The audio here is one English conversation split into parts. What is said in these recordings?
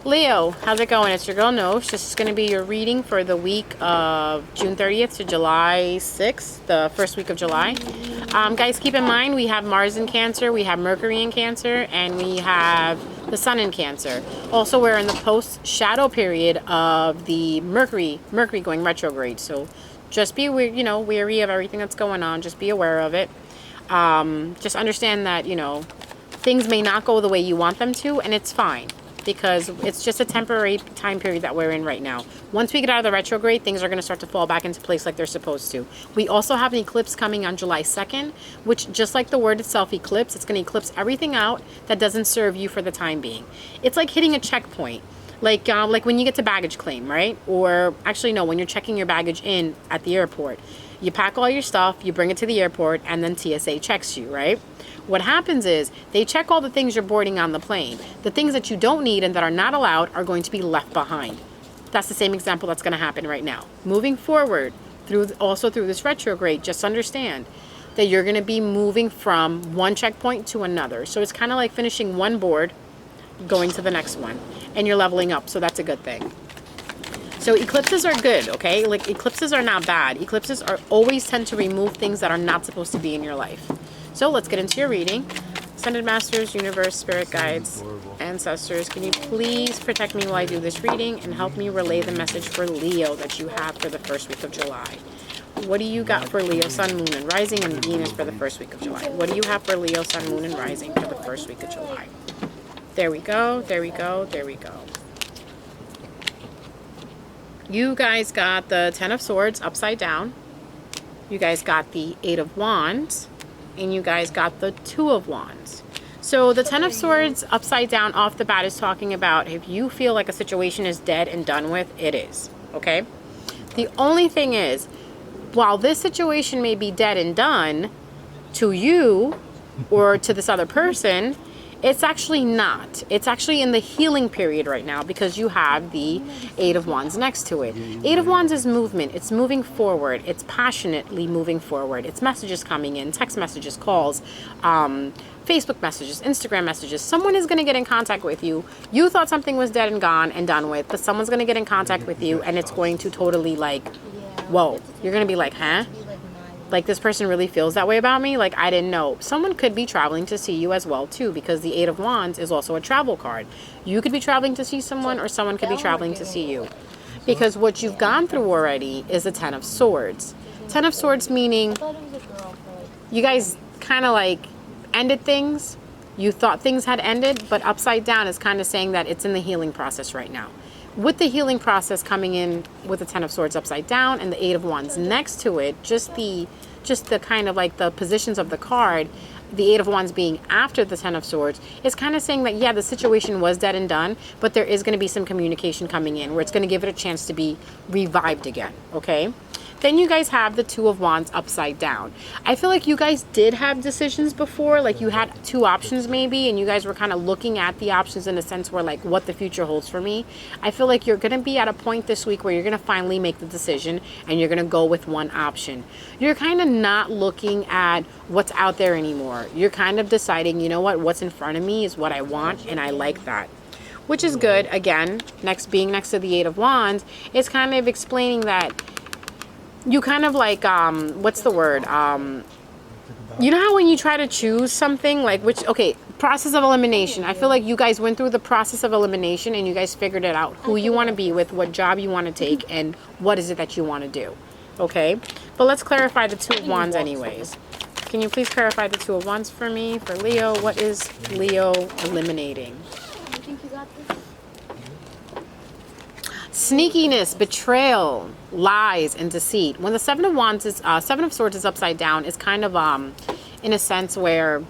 Leo, how's it going? It's your girl Nosh. This is going to be your reading for the week of June 30th to July 6th, the first week of July. Guys, keep in mind we have Mars in Cancer, we have Mercury in Cancer, and we have the Sun in Cancer. Also, we're in the post-shadow period of the Mercury going retrograde. So just be, wary of everything that's going on. Just be aware of it. Just understand that, things may not go the way you want them to, and it's fine, because it's just a temporary time period that we're in right now. Once we get out of the retrograde, things are going to start to fall back into place like they're supposed to. We also have an eclipse coming on July 2nd, which, just like the word itself, eclipse, it's going to eclipse everything out that doesn't serve you for the time being. It's like hitting a checkpoint. Like when you get to baggage claim, right? Or actually, no, when you're checking your baggage in at the airport. You pack all your stuff, you bring it to the airport, and then TSA checks you, right? What happens is they check all the things you're boarding on the plane. The things that you don't need and that are not allowed are going to be left behind. That's the same example that's going to happen right now. Moving forward, through this retrograde, just understand that you're going to be moving from one checkpoint to another. So it's kind of like finishing one board, going to the next one, and you're leveling up. So that's a good thing. So eclipses are good, okay? Like, eclipses are not bad. Eclipses always tend to remove things that are not supposed to be in your life. So let's get into your reading. Ascended Masters, Universe, Spirit Guides, Ancestors, can you please protect me while I do this reading and help me relay the message for Leo that you have for the first week of July? What do you got for Leo, Sun, Moon, and Rising, and Venus for the first week of July? What do you have for Leo, Sun, Moon, and Rising for the first week of July? There we go, there we go, there we go. You guys got the Ten of Swords upside down. You guys got the Eight of Wands. And you guys got the Two of Wands. So the Ten of Swords upside down off the bat is talking about if you feel like a situation is dead and done with, it is. Okay? The only thing is, while this situation may be dead and done to you or to this other person, it's actually not. It's actually in the healing period right now because you have the Eight of Wands next to it. Eight of Wands is movement. It's moving forward. It's passionately moving forward. It's messages coming in, text messages, calls, Facebook messages, Instagram messages. Someone is going to get in contact with you. You thought something was dead and gone and done with, but someone's going to get in contact with you and it's going to totally whoa. You're going to be like, huh? Like, this person really feels that way about me? Like, I didn't know. Someone could be traveling to see you as well, too, because the Eight of Wands is also a travel card. You could be traveling to see someone, or someone could be traveling to see you. Because what you've gone through already is the Ten of Swords. Ten of Swords meaning you guys kind of ended things. You thought things had ended, but upside down is kind of saying that it's in the healing process right now. With the healing process coming in with the Ten of Swords upside down and the Eight of Wands next to it, just the kind of the positions of the card, the Eight of Wands being after the Ten of Swords, is kind of saying that, yeah, the situation was dead and done, but there is going to be some communication coming in where it's going to give it a chance to be revived again, okay? Then you guys have the Two of Wands upside down. I feel like you guys did have decisions before, like you had two options maybe, and you guys were kind of looking at the options in a sense where what the future holds for me. I feel like you're going to be at a point this week where you're going to finally make the decision and you're going to go with one option. You're kind of not looking at what's out there anymore. You're kind of deciding, you know what, what's in front of me is what I want, and I like that. Which is good. Again, being next to the Eight of Wands, it's kind of explaining that you kind of what's the word? You know how when you try to choose something, process of elimination. I feel like you guys went through the process of elimination and you guys figured it out. Who you want to be with, what job you want to take, and what is it that you want to do. Okay? But let's clarify the Two of Wands anyways. Can you please clarify the Two of Wands for me? For Leo, what is Leo eliminating? I think you got this. Sneakiness, betrayal, lies, and deceit. When the Seven of Swords is upside down, it's kind of in a sense where,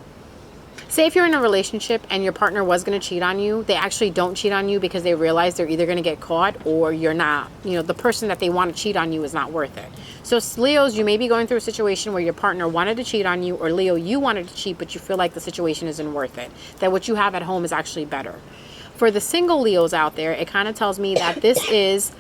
say if you're in a relationship and your partner was going to cheat on you, they actually don't cheat on you because they realize they're either going to get caught or you're not, the person that they want to cheat on you is not worth it. So Leos, you may be going through a situation where your partner wanted to cheat on you, or Leo, you wanted to cheat, but you feel like the situation isn't worth it. That what you have at home is actually better. For the single Leos out there, it kind of tells me that this is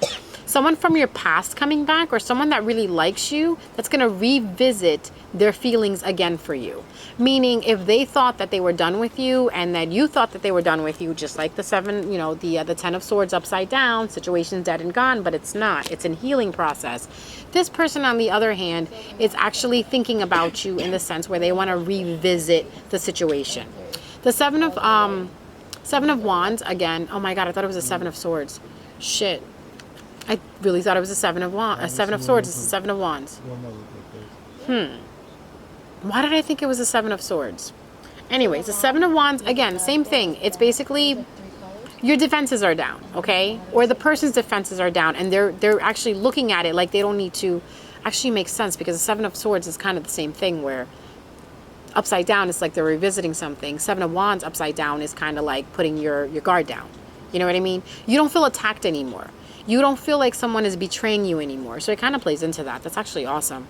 someone from your past coming back, or someone that really likes you that's going to revisit their feelings again for you. Meaning, if they thought that they were done with you and that you thought that they were done with you, just like the seven, the 10 of swords upside down, situation's dead and gone, but it's not. It's in healing process. This person, on the other hand, is actually thinking about you in the sense where they want to revisit the situation. The Seven of Wands, again, oh my God, I thought it was a Seven of Swords. Shit. I really thought it was a Seven of Swords. It's a Seven of Wands. Why did I think it was a Seven of Swords? Anyways, the Seven of Wands, again, same thing. It's basically your defenses are down, okay? Or the person's defenses are down, and they're actually looking at it like they don't need to. Actually makes sense, because the Seven of Swords is kind of the same thing, where upside down it's like they're revisiting something. Seven of Wands upside down is kind of like putting your guard down. You know what I mean? You don't feel attacked anymore. You don't feel like someone is betraying you anymore. So it kind of plays into that. That's actually awesome.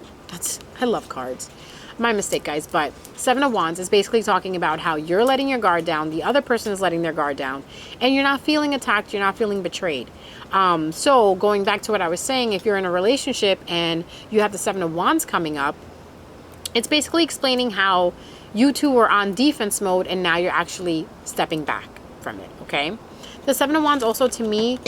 I love cards. My mistake, guys, but Seven of Wands is basically talking about how you're letting your guard down, the other person is letting their guard down, and you're not feeling attacked, you're not feeling betrayed. So going back to what I was saying, if you're in a relationship and you have the Seven of Wands coming up, it's basically explaining how you two were on defense mode and now you're actually stepping back from it, okay? The Seven of Wands also, to me,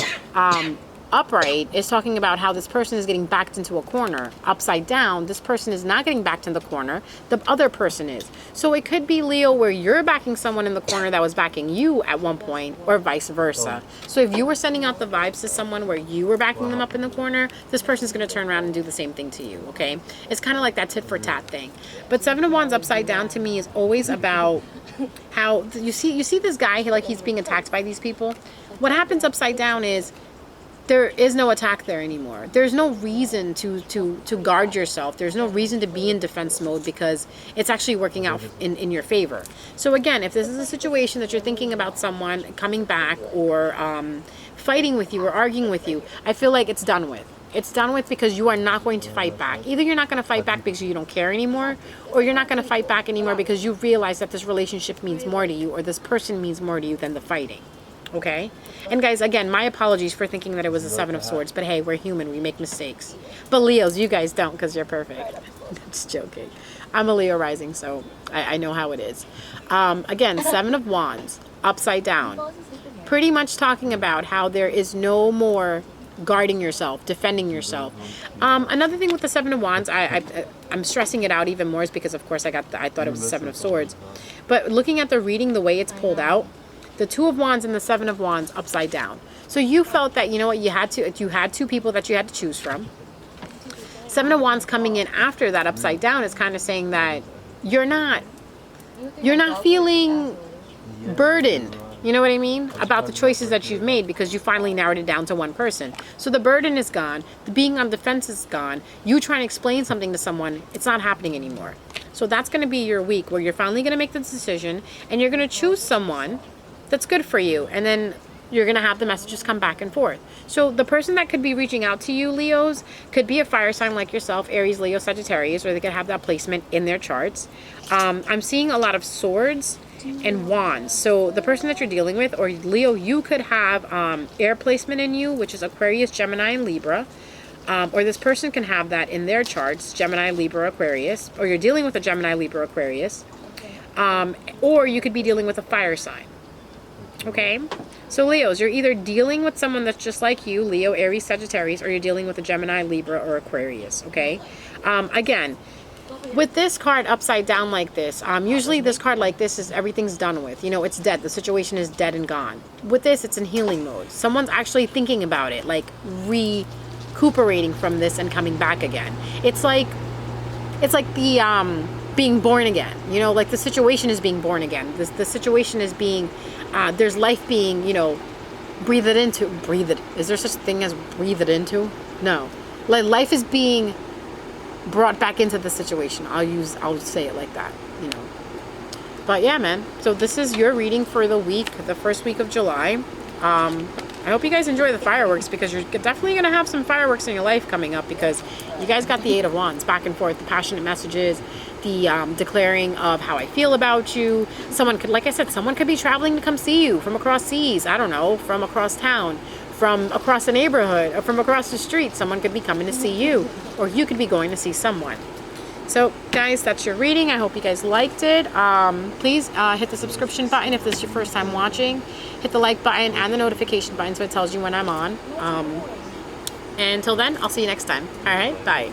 upright is talking about how this person is getting backed into a corner. Upside down, this person is not getting backed in the corner. The other person is. So it could be, Leo, where you're backing someone in the corner that was backing you at one point, or vice versa. So if you were sending out the vibes to someone where you were backing them up in the corner, this person's going to turn around and do the same thing to you, okay? It's kind of like that tit for tat thing. But Seven of Wands upside down, to me, is always about how you see this guy, he's being attacked by these people. What happens upside down is there is no attack there anymore. There's no reason to guard yourself. There's no reason to be in defense mode, because it's actually working out in your favor. So again, if this is a situation that you're thinking about someone coming back or fighting with you or arguing with you, I feel like it's done with. It's done with, because you are not going to fight back. Either you're not going to fight back because you don't care anymore, or you're not going to fight back anymore because you realize that this relationship means more to you, or this person means more to you than the fighting. Okay? And guys, again, my apologies for thinking that it was a Seven of Swords, but hey, we're human, we make mistakes. But Leos, you guys don't, because you're perfect. Just joking. I'm a Leo rising, so I know how it is. Again, Seven of Wands, upside down. Pretty much talking about how there is no more guarding yourself, defending yourself. Another thing with the Seven of Wands, I'm stressing it out even more, is because, of course, I thought it was the Seven of Swords. But looking at the reading, the way it's pulled out, the Two of Wands and the Seven of Wands upside down. So you felt that, you know what, you had two people that you had to choose from. Seven of Wands coming in after that upside down is kind of saying that you're not feeling burdened. You know what I mean? About the choices that you've made, because you finally narrowed it down to one person. So the burden is gone. The being on defense is gone. You trying to explain something to someone, it's not happening anymore. So that's going to be your week where you're finally going to make the decision and you're going to choose someone that's good for you, and then you're going to have the messages come back and forth. So the person that could be reaching out to you, Leos, could be a fire sign like yourself, Aries, Leo, Sagittarius, or they could have that placement in their charts. I'm seeing a lot of swords and wands. So the person that you're dealing with, or Leo, you could have air placement in you, which is Aquarius, Gemini, and Libra. Or this person can have that in their charts, Gemini, Libra, Aquarius, or you're dealing with a Gemini, Libra, Aquarius. Or you could be dealing with a fire sign. Okay, so Leos, you're either dealing with someone that's just like you, Leo, Aries, Sagittarius, or you're dealing with a Gemini, Libra, or Aquarius, okay? Again, with this card upside down like this, usually this card like this is everything's done with. You know, it's dead. The situation is dead and gone. With this, it's in healing mode. Someone's actually thinking about it, like recuperating from this and coming back again. It's like the being born again. You know, like the situation is being born again. The situation is being, there's life being, you know, breathe it into. Breathe it. Is there such a thing as breathe it into? No. Like life is being brought back into the situation. I'll say it like that, you know. But yeah, man. So this is your reading for the week, the first week of July. I hope you guys enjoy the fireworks, because you're definitely going to have some fireworks in your life coming up, because you guys got the Eight of Wands back and forth, the passionate messages, the declaring of how I feel about you. Someone could, like I said, someone could be traveling to come see you from across seas. I don't know, from across town, from across the neighborhood, or from across the street. Someone could be coming to see you, or you could be going to see someone. So guys, that's your reading. I hope you guys liked it. Please hit the subscription button if this is your first time watching. Hit the like button and the notification button so it tells you when I'm on. And until then, I'll see you next time. All right, bye.